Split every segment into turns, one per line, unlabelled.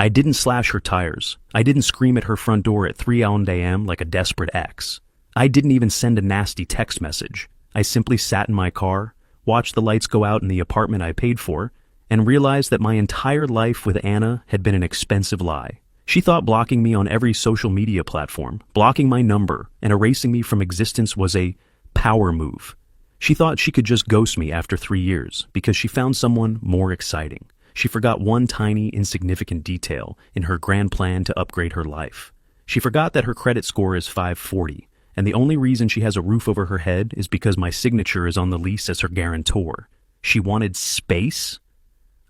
I didn't slash her tires. I didn't scream at her front door at 3 a.m. like a desperate ex. I didn't even send a nasty text message. I simply sat in my car, watched the lights go out in the apartment I paid for, and realized that my entire life with Anna had been an expensive lie. She thought blocking me on every social media platform, blocking my number, and erasing me from existence was a power move. She thought she could just ghost me after 3 years because she found someone more exciting. She forgot one tiny, insignificant detail in her grand plan to upgrade her life. She forgot that her credit score is 540, and the only reason she has a roof over her head is because my signature is on the lease as her guarantor. She wanted space?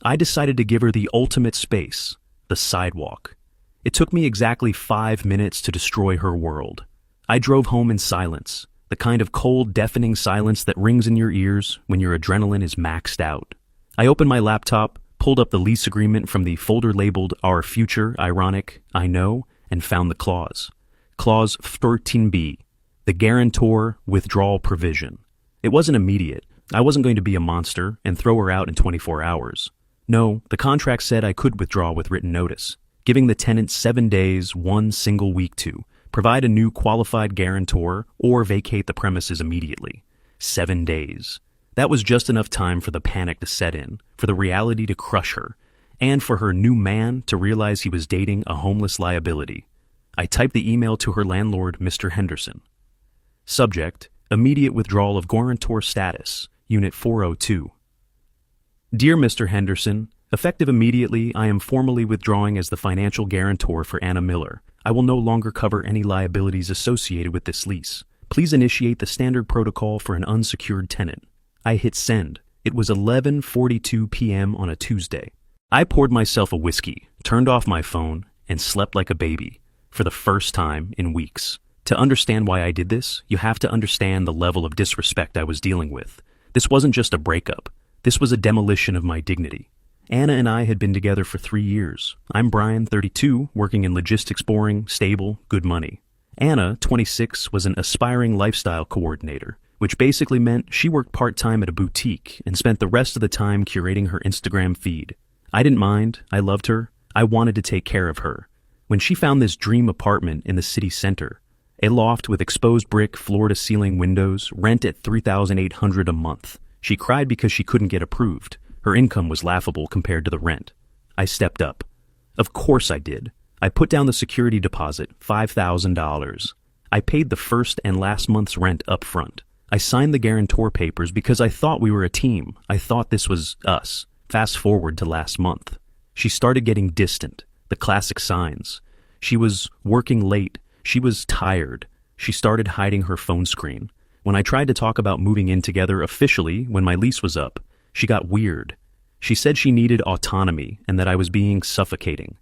I decided to give her the ultimate space, the sidewalk. It took me exactly 5 minutes to destroy her world. I drove home in silence, the kind of cold, deafening silence that rings in your ears when your adrenaline is maxed out. I opened my laptop, pulled up the lease agreement from the folder labeled Our Future, Ironic, I Know, and found the clause. Clause 13b, the guarantor withdrawal provision. It wasn't immediate. I wasn't going to be a monster and throw her out in 24 hours. No, the contract said I could withdraw with written notice, giving the tenant 7 days, 1 single week to provide a new qualified guarantor or vacate the premises immediately. 7 days. That was just enough time for the panic to set in, for the reality to crush her, and for her new man to realize he was dating a homeless liability. I typed the email to her landlord, Mr. Henderson. Subject, immediate withdrawal of guarantor status, Unit 402. Dear Mr. Henderson, effective immediately, I am formally withdrawing as the financial guarantor for Anna Miller. I will no longer cover any liabilities associated with this lease. Please initiate the standard protocol for an unsecured tenant. I hit send. It was 11:42 p.m. on a Tuesday. I poured myself a whiskey, turned off my phone, and slept like a baby for the first time in weeks. To understand why I did this, you have to understand the level of disrespect I was dealing with. This wasn't just a breakup. This was a demolition of my dignity. Anna and I had been together for 3 years. I'm Brian, 32, working in logistics, boring, stable, good money. Anna, 26, was an aspiring lifestyle coordinator, which basically meant she worked part-time at a boutique and spent the rest of the time curating her Instagram feed. I didn't mind. I loved her. I wanted to take care of her. When she found this dream apartment in the city center, a loft with exposed brick floor-to-ceiling windows, rent at $3,800 a month, she cried because she couldn't get approved. Her income was laughable compared to the rent. I stepped up. Of course I did. I put down the security deposit, $5,000. I paid the first and last month's rent up front. I signed the guarantor papers because I thought we were a team. I thought this was us. Fast forward to last month. She started getting distant. The classic signs. She was working late. She was tired. She started hiding her phone screen. When I tried to talk about moving in together officially when my lease was up, she got weird. She said she needed autonomy and that I was being suffocating.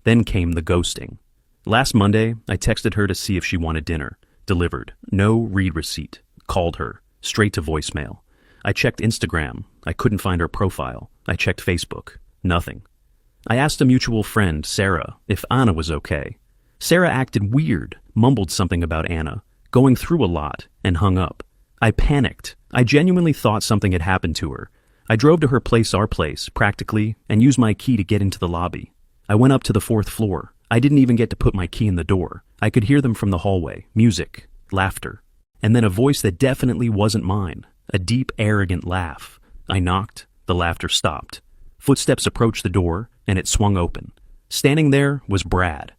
Then came the ghosting. Last Monday, I texted her to see if she wanted dinner. Delivered. No read receipt. Called her. Straight to voicemail. I checked Instagram. I couldn't find her profile. I checked Facebook. Nothing. I asked a mutual friend, Sarah, if Anna was okay. Sarah acted weird, mumbled something about Anna, going through a lot, and hung up. I panicked. I genuinely thought something had happened to her. I drove to her place, our place, practically, and used my key to get into the lobby. I went up to the 4th floor. I didn't even get to put my key in the door. I could hear them from the hallway, music, laughter, and then a voice that definitely wasn't mine, a deep, arrogant laugh. I knocked. The laughter stopped. Footsteps approached the door, and it swung open. Standing there was Brad.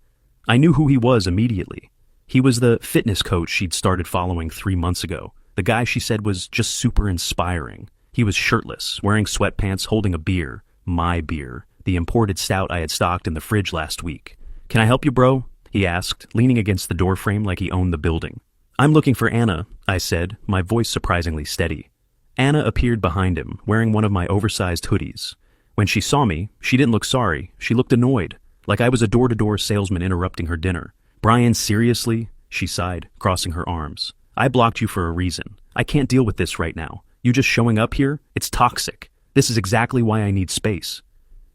I knew who he was immediately. He was the fitness coach she'd started following 3 months ago, the guy she said was just super inspiring. He was shirtless, wearing sweatpants, holding a beer, my beer, the imported stout I had stocked in the fridge last week. "Can I help you, bro?" he asked, leaning against the doorframe like he owned the building. "I'm looking for Anna," I said, my voice surprisingly steady. Anna appeared behind him, wearing one of my oversized hoodies. When she saw me, she didn't look sorry. She looked annoyed, like I was a door-to-door salesman interrupting her dinner. "Brian, seriously?" she sighed, crossing her arms. "I blocked you for a reason. I can't deal with this right now. You just showing up here? It's toxic. This is exactly why I need space."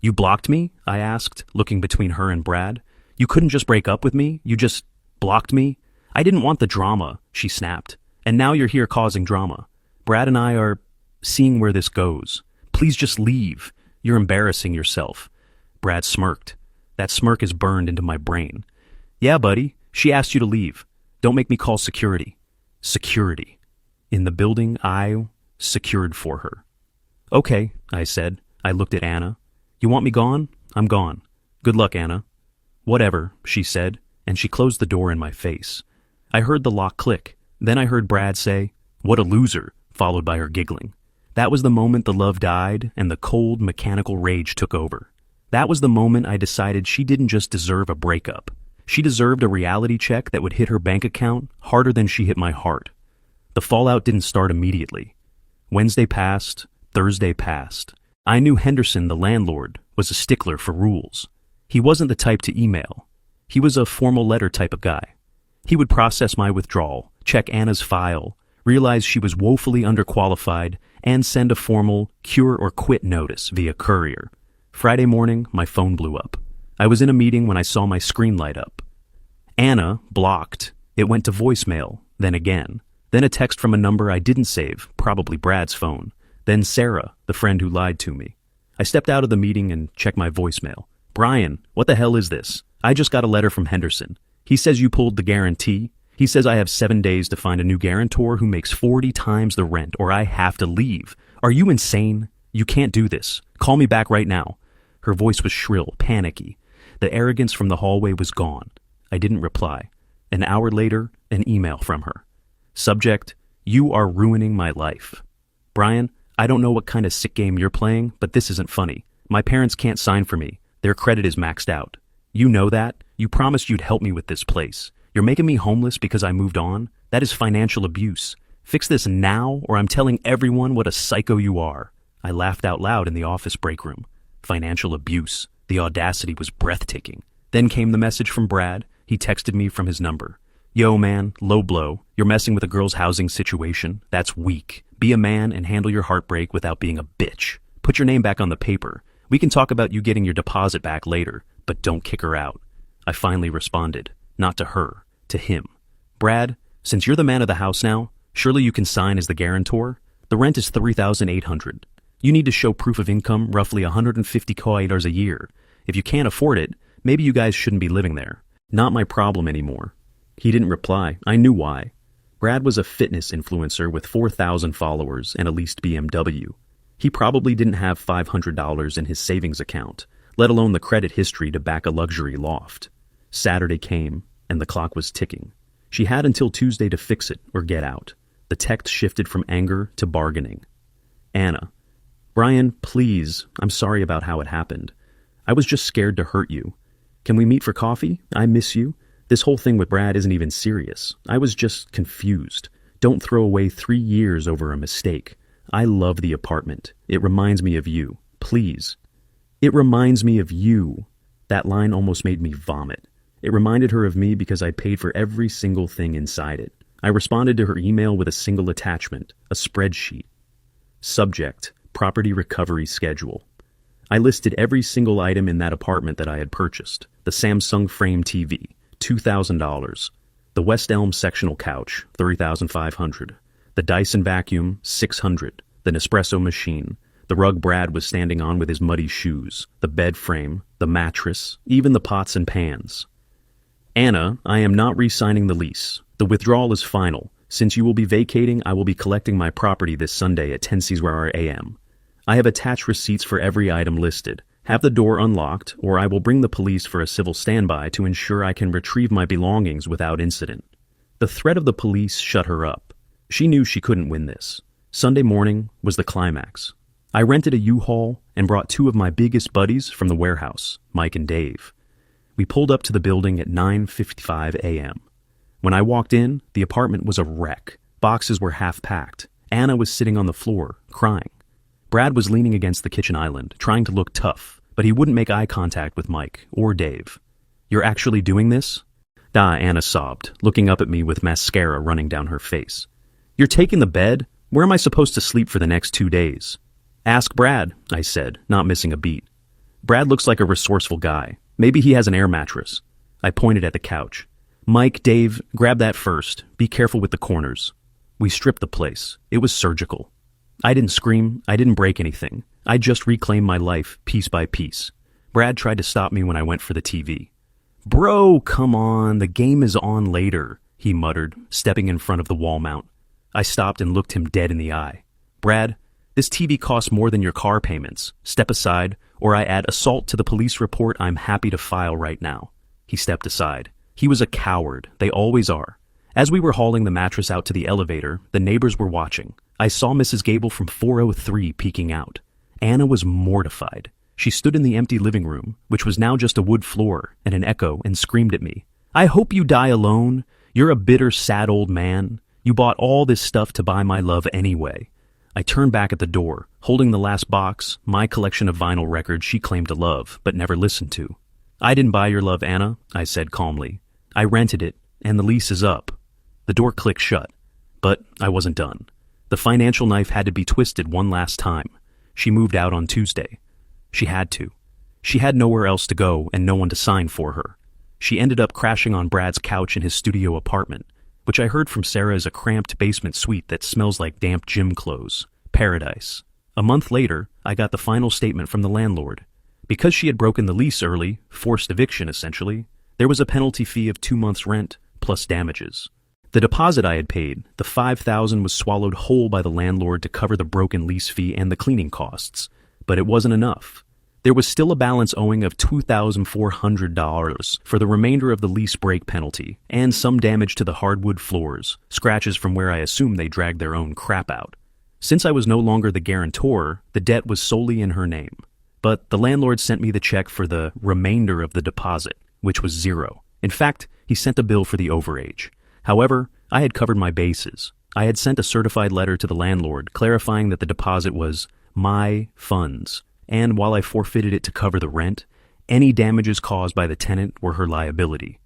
"You blocked me?" I asked, looking between her and Brad. "You couldn't just break up with me? You just blocked me?" "I didn't want the drama," she snapped. "And now you're here causing drama. Brad and I are seeing where this goes. Please just leave. You're embarrassing yourself." Brad smirked. That smirk is burned into my brain. Yeah, buddy, she asked you to leave. Don't make me call security. Security. In the building I secured for her. Okay, I said. I looked at Anna. You want me gone? I'm gone. Good luck, Anna. Whatever, she said, and she closed the door in my face. I heard the lock click. Then I heard Brad say, "What a loser," followed by her giggling. That was the moment the love died and the cold, mechanical rage took over. That was the moment I decided she didn't just deserve a breakup. She deserved a reality check that would hit her bank account harder than she hit my heart. The fallout didn't start immediately. Wednesday passed, Thursday passed. I knew Henderson, the landlord, was a stickler for rules. He wasn't the type to email. He was a formal letter type of guy. He would process my withdrawal, check Anna's file, realize she was woefully underqualified, and send a formal cure or quit notice via courier. Friday morning, my phone blew up. I was in a meeting when I saw my screen light up. Anna, blocked. It went to voicemail, then again. Then a text from a number I didn't save, probably Brad's phone. Then Sarah, the friend who lied to me. I stepped out of the meeting and checked my voicemail. Brian, what the hell is this? I just got a letter from Henderson. He says you pulled the guarantee. He says I have 7 days to find a new guarantor who makes 40 times the rent or I have to leave. Are you insane? You can't do this. Call me back right now. Her voice was shrill, panicky. The arrogance from the hallway was gone. I didn't reply. An hour later, an email from her. Subject, you are ruining my life. Brian, I don't know what kind of sick game you're playing, but this isn't funny. My parents can't sign for me. Their credit is maxed out. You know that. You promised you'd help me with this place. You're making me homeless because I moved on? That is financial abuse. Fix this now, or I'm telling everyone what a psycho you are. I laughed out loud in the office break room. Financial abuse. The audacity was breathtaking. Then came the message from Brad. He texted me from his number. Yo, man, low blow. You're messing with a girl's housing situation. That's weak. Be a man and handle your heartbreak without being a bitch. Put your name back on the paper. We can talk about you getting your deposit back later, but don't kick her out. I finally responded. Not to her, to him. Brad, since you're the man of the house now, surely you can sign as the guarantor? The rent is $3,800. You need to show proof of income, roughly 150 $150 a year. If you can't afford it, maybe you guys shouldn't be living there. Not my problem anymore. He didn't reply. I knew why. Brad was a fitness influencer with 4,000 followers and a leased BMW. He probably didn't have $500 in his savings account, let alone the credit history to back a luxury loft. Saturday came, and the clock was ticking. She had until Tuesday to fix it or get out. The text shifted from anger to bargaining. Anna, Brian, please, I'm sorry about how it happened. I was just scared to hurt you. Can we meet for coffee? I miss you. This whole thing with Brad isn't even serious. I was just confused. Don't throw away 3 years over a mistake. I love the apartment. It reminds me of you. Please. It reminds me of you. That line almost made me vomit. It reminded her of me because I paid for every single thing inside it. I responded to her email with a single attachment, a spreadsheet. Subject, property recovery schedule. I listed every single item in that apartment that I had purchased. The Samsung frame TV, $2,000. The West Elm sectional couch, $3,500. The Dyson vacuum, $600. The Nespresso machine. The rug Brad was standing on with his muddy shoes. The bed frame. The mattress. Even the pots and pans. Anna, I am not re-signing the lease. The withdrawal is final. Since you will be vacating, I will be collecting my property this Sunday at 10 a.m. I have attached receipts for every item listed. Have the door unlocked, or I will bring the police for a civil standby to ensure I can retrieve my belongings without incident. The threat of the police shut her up. She knew she couldn't win this. Sunday morning was the climax. I rented a U-Haul and brought 2 of my biggest buddies from the warehouse, Mike and Dave. We pulled up to the building at 9:55 a.m. When I walked in, the apartment was a wreck. Boxes were half-packed. Anna was sitting on the floor, crying. Brad was leaning against the kitchen island, trying to look tough, but he wouldn't make eye contact with Mike or Dave. You're actually doing this? Anna sobbed, looking up at me with mascara running down her face. You're taking the bed? Where am I supposed to sleep for the next 2 days? Ask Brad, I said, not missing a beat. Brad looks like a resourceful guy. Maybe he has an air mattress. I pointed at the couch. Mike, Dave, grab that first. Be careful with the corners. We stripped the place. It was surgical. I didn't scream. I didn't break anything. I just reclaimed my life piece by piece. Brad tried to stop me when I went for the TV. "Bro, come on, the game is on later," he muttered, stepping in front of the wall mount. I stopped and looked him dead in the eye. "Brad, this TV costs more than your car payments. Step aside, or I add assault to the police report I'm happy to file right now." He stepped aside. He was a coward. They always are. As we were hauling the mattress out to the elevator, the neighbors were watching. I saw Mrs. Gable from 403 peeking out. Anna was mortified. She stood in the empty living room, which was now just a wood floor and an echo, and screamed at me. "I hope you die alone. You're a bitter, sad old man. You bought all this stuff to buy my love anyway." I turned back at the door, holding the last box, my collection of vinyl records she claimed to love, but never listened to. "I didn't buy your love, Anna," I said calmly. "I rented it, and the lease is up." The door clicked shut, but I wasn't done. The financial knife had to be twisted one last time. She moved out on Tuesday. She had to. She had nowhere else to go and no one to sign for her. She ended up crashing on Brad's couch in his studio apartment, which I heard from Sarah is a cramped basement suite that smells like damp gym clothes. Paradise. A month later, I got the final statement from the landlord. Because she had broken the lease early, forced eviction essentially, there was a penalty fee of 2 months' rent plus damages. The deposit I had paid, the $5,000, was swallowed whole by the landlord to cover the broken lease fee and the cleaning costs, but it wasn't enough. There was still a balance owing of $2,400 for the remainder of the lease break penalty, and some damage to the hardwood floors, scratches from where I assumed they dragged their own crap out. Since I was no longer the guarantor, the debt was solely in her name. But the landlord sent me the check for the remainder of the deposit, which was $0. In fact, he sent a bill for the overage. However, I had covered my bases. I had sent a certified letter to the landlord clarifying that the deposit was my funds, and while I forfeited it to cover the rent, any damages caused by the tenant were her liability.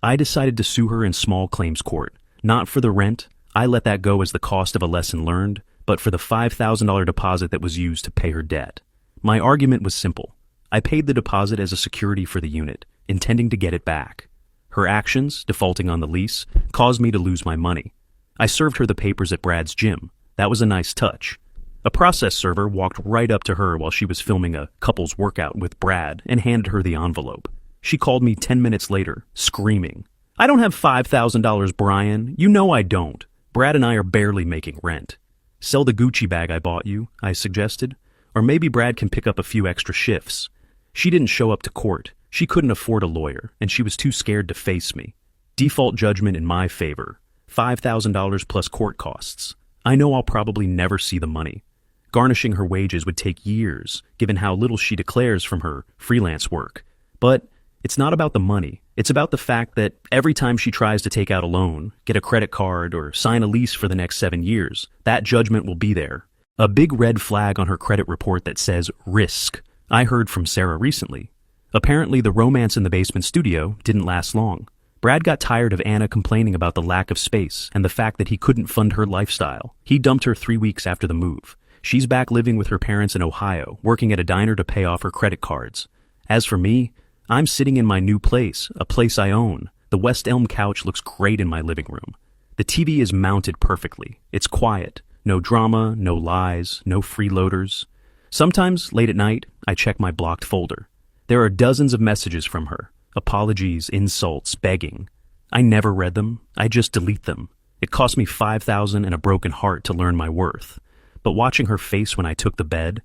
I decided to sue her in small claims court, not for the rent. I let that go as the cost of a lesson learned, but for the $5,000 deposit that was used to pay her debt. My argument was simple. I paid the deposit as a security for the unit, intending to get it back. Her actions, defaulting on the lease, caused me to lose my money. I served her the papers at Brad's gym. That was a nice touch. A process server walked right up to her while she was filming a couple's workout with Brad and handed her the envelope. She called me 10 minutes later, screaming, "I don't have $5,000, Brian. You know I don't. Brad and I are barely making rent." "Sell the Gucci bag I bought you," I suggested. "Or maybe Brad can pick up a few extra shifts." She didn't show up to court. She couldn't afford a lawyer, and she was too scared to face me. Default judgment in my favor. $5,000 plus court costs. I know I'll probably never see the money. Garnishing her wages would take years, given how little she declares from her freelance work. But it's not about the money. It's about the fact that every time she tries to take out a loan, get a credit card, or sign a lease for the next 7 years, that judgment will be there. A big red flag on her credit report that says risk. I heard from Sarah recently. Apparently, the romance in the basement studio didn't last long. Brad got tired of Anna complaining about the lack of space and the fact that he couldn't fund her lifestyle. He dumped her 3 weeks after the move. She's back living with her parents in Ohio, working at a diner to pay off her credit cards. As for me, I'm sitting in my new place, a place I own. The West Elm couch looks great in my living room. The TV is mounted perfectly. It's quiet. No drama, no lies, no freeloaders. Sometimes, late at night, I check my blocked folder. There are dozens of messages from her. Apologies, insults, begging. I never read them. I just delete them. It cost me $5,000 and a broken heart to learn my worth. But watching her face when I took the bed,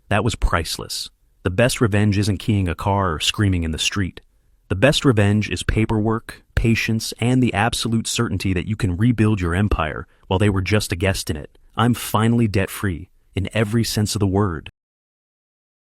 that was priceless. The best revenge isn't keying a car or screaming in the street. The best revenge is paperwork, patience, and the absolute certainty that you can rebuild your empire while they were just a guest in it. I'm finally debt-free, in every sense of the word.